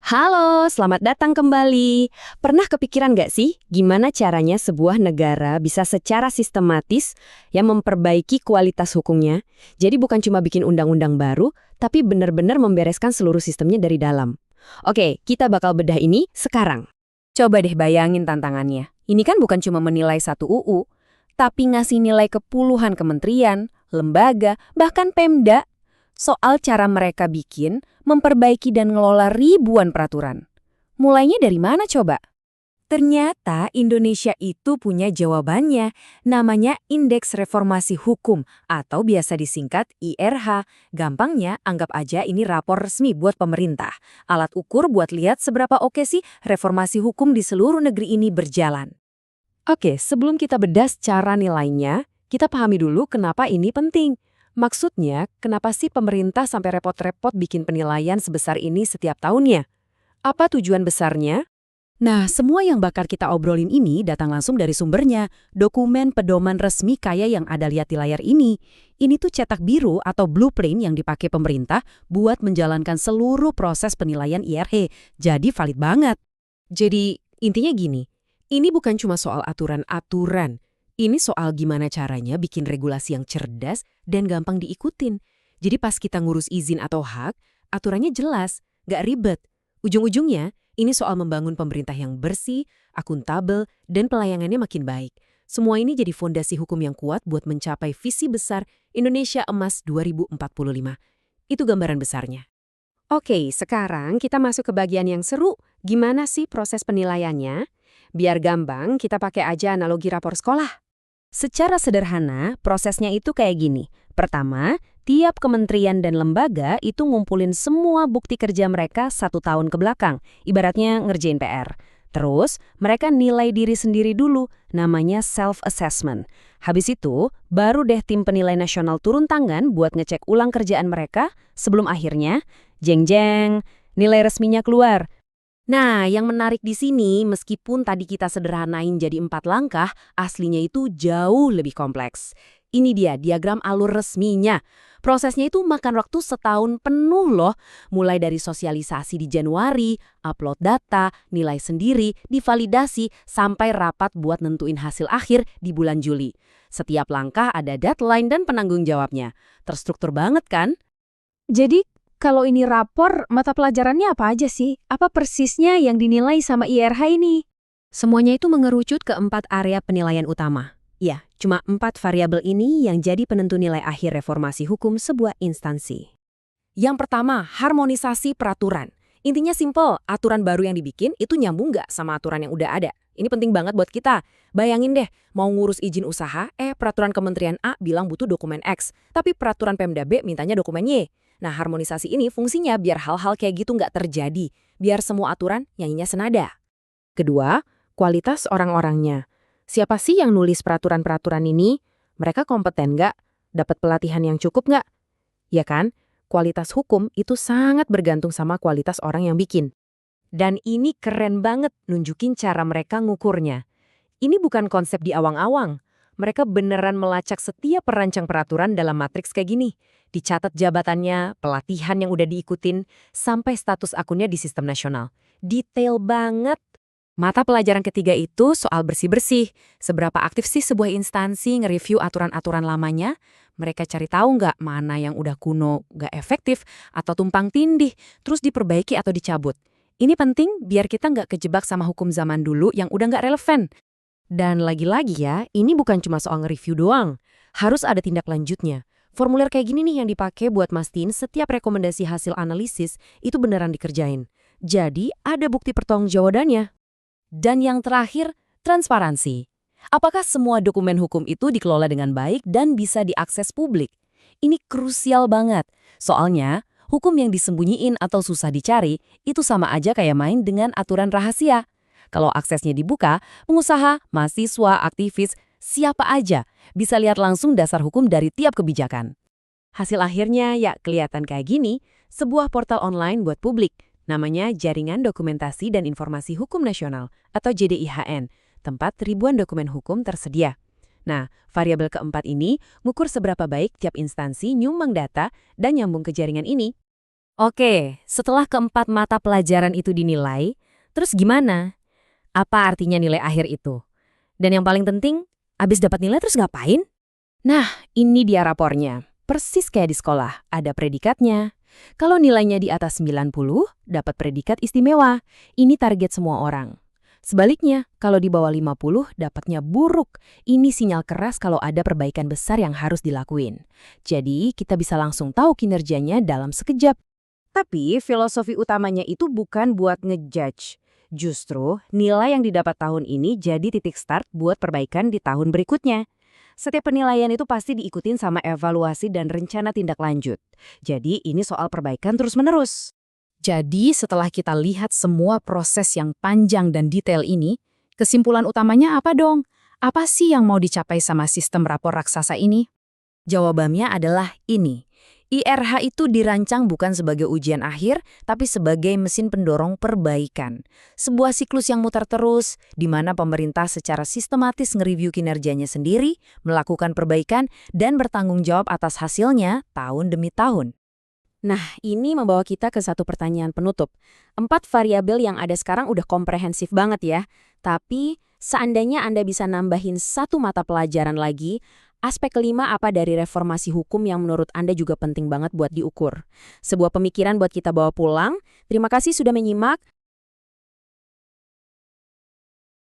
Halo, selamat datang kembali. Pernah kepikiran nggak sih gimana caranya sebuah negara bisa secara sistematis yang memperbaiki kualitas hukumnya? Jadi bukan cuma bikin undang-undang baru, tapi benar-benar membereskan seluruh sistemnya dari dalam. Oke, kita bakal bedah ini sekarang. Coba deh bayangin tantangannya. Ini kan bukan cuma menilai satu UU, tapi ngasih nilai ke puluhan kementerian, lembaga, bahkan Pemda soal cara mereka bikin, memperbaiki dan ngelola ribuan peraturan. Mulainya dari mana coba? Ternyata Indonesia itu punya jawabannya, namanya Indeks Reformasi Hukum atau biasa disingkat IRH. Gampangnya, anggap aja ini rapor resmi buat pemerintah. Alat ukur buat lihat seberapa oke sih reformasi hukum di seluruh negeri ini berjalan. Oke, sebelum kita bedah cara nilainya, kita pahami dulu kenapa ini penting. Maksudnya, kenapa sih pemerintah sampai repot-repot bikin penilaian sebesar ini setiap tahunnya? Apa tujuan besarnya? Nah, semua yang bakal kita obrolin ini datang langsung dari sumbernya, dokumen pedoman resmi kayak yang ada lihat di layar ini. Ini tuh cetak biru atau blueprint yang dipakai pemerintah buat menjalankan seluruh proses penilaian IRH. Jadi valid banget. Jadi, intinya gini, ini bukan cuma soal aturan-aturan. Ini soal gimana caranya bikin regulasi yang cerdas dan gampang diikutin. Jadi pas kita ngurus izin atau hak, aturannya jelas, gak ribet. Ujung-ujungnya, ini soal membangun pemerintah yang bersih, akuntabel, dan pelayanannya makin baik. Semua ini jadi fondasi hukum yang kuat buat mencapai visi besar Indonesia Emas 2045. Itu gambaran besarnya. Oke, sekarang kita masuk ke bagian yang seru. Gimana sih proses penilaiannya? Biar gampang, kita pakai aja analogi rapor sekolah. Secara sederhana, prosesnya itu kayak gini. Pertama, tiap kementerian dan lembaga itu ngumpulin semua bukti kerja mereka 1 tahun ke belakang, ibaratnya ngerjain PR. Terus, mereka nilai diri sendiri dulu, namanya self-assessment. Habis itu, baru deh tim penilai nasional turun tangan buat ngecek ulang kerjaan mereka sebelum akhirnya, jeng-jeng, nilai resminya keluar. Nah, yang menarik di sini, meskipun tadi kita sederhanain jadi 4 langkah, aslinya itu jauh lebih kompleks. Ini dia diagram alur resminya. Prosesnya itu makan waktu setahun penuh loh. Mulai dari sosialisasi di Januari, upload data, nilai sendiri, divalidasi, sampai rapat buat nentuin hasil akhir di bulan Juli. Setiap langkah ada deadline dan penanggung jawabnya. Terstruktur banget kan? Jadi, kalau ini rapor, mata pelajarannya apa aja sih? Apa persisnya yang dinilai sama IRH ini? Semuanya itu mengerucut ke 4 area penilaian utama. Ya, cuma 4 variabel ini yang jadi penentu nilai akhir reformasi hukum sebuah instansi. Yang pertama, harmonisasi peraturan. Intinya simple, aturan baru yang dibikin itu nyambung nggak sama aturan yang udah ada. Ini penting banget buat kita. Bayangin deh, mau ngurus izin usaha, peraturan Kementerian A bilang butuh dokumen X, tapi peraturan Pemda B mintanya dokumen Y. Nah, harmonisasi ini fungsinya biar hal-hal kayak gitu nggak terjadi, biar semua aturan nyanyinya senada. Kedua, kualitas orang-orangnya. Siapa sih yang nulis peraturan-peraturan ini? Mereka kompeten nggak? Dapat pelatihan yang cukup nggak? Ya kan? Kualitas hukum itu sangat bergantung sama kualitas orang yang bikin. Dan ini keren banget nunjukin cara mereka ngukurnya. Ini bukan konsep di awang-awang. Mereka beneran melacak setiap perancang peraturan dalam matriks kayak gini. Dicatat jabatannya, pelatihan yang udah diikutin, sampai status akunnya di sistem nasional. Detail banget. Mata pelajaran ketiga itu soal bersih-bersih. Seberapa aktif sih sebuah instansi nge-review aturan-aturan lamanya? Mereka cari tahu nggak mana yang udah kuno, nggak efektif, atau tumpang tindih, terus diperbaiki atau dicabut. Ini penting biar kita nggak kejebak sama hukum zaman dulu yang udah nggak relevan. Dan lagi-lagi ya, ini bukan cuma soal nge-review doang. Harus ada tindak lanjutnya. Formulir kayak gini nih yang dipakai buat mastiin setiap rekomendasi hasil analisis itu beneran dikerjain. Jadi, ada bukti pertanggungjawabannya. Dan yang terakhir, transparansi. Apakah semua dokumen hukum itu dikelola dengan baik dan bisa diakses publik? Ini krusial banget. Soalnya, hukum yang disembunyiin atau susah dicari itu sama aja kayak main dengan aturan rahasia. Kalau aksesnya dibuka, pengusaha, mahasiswa, aktivis, siapa aja bisa lihat langsung dasar hukum dari tiap kebijakan. Hasil akhirnya ya kelihatan kayak gini, sebuah portal online buat publik, namanya Jaringan Dokumentasi dan Informasi Hukum Nasional atau JDIHN, tempat ribuan dokumen hukum tersedia. Nah, variabel keempat ini ngukur seberapa baik tiap instansi nyumbang data dan nyambung ke jaringan ini. Oke, setelah keempat mata pelajaran itu dinilai, terus gimana? Apa artinya nilai akhir itu? Dan yang paling penting, abis dapat nilai terus ngapain? Nah, ini dia rapornya. Persis kayak di sekolah, ada predikatnya. Kalau nilainya di atas 90, dapat predikat istimewa. Ini target semua orang. Sebaliknya, kalau di bawah 50, dapatnya buruk. Ini sinyal keras kalau ada perbaikan besar yang harus dilakuin. Jadi, kita bisa langsung tahu kinerjanya dalam sekejap. Tapi filosofi utamanya itu bukan buat ngejudge. Justru, nilai yang didapat tahun ini jadi titik start buat perbaikan di tahun berikutnya. Setiap penilaian itu pasti diikutin sama evaluasi dan rencana tindak lanjut. Jadi ini soal perbaikan terus-menerus. Jadi, setelah kita lihat semua proses yang panjang dan detail ini, kesimpulan utamanya apa dong? Apa sih yang mau dicapai sama sistem rapor raksasa ini? Jawabannya adalah ini. IRH itu dirancang bukan sebagai ujian akhir, tapi sebagai mesin pendorong perbaikan. Sebuah siklus yang muter terus, di mana pemerintah secara sistematis nge-review kinerjanya sendiri, melakukan perbaikan, dan bertanggung jawab atas hasilnya tahun demi tahun. Nah, ini membawa kita ke satu pertanyaan penutup. 4 variabel yang ada sekarang udah komprehensif banget ya. Tapi, seandainya Anda bisa nambahin satu mata pelajaran lagi, aspek kelima apa dari reformasi hukum yang menurut Anda juga penting banget buat diukur? Sebuah pemikiran buat kita bawa pulang. Terima kasih sudah menyimak.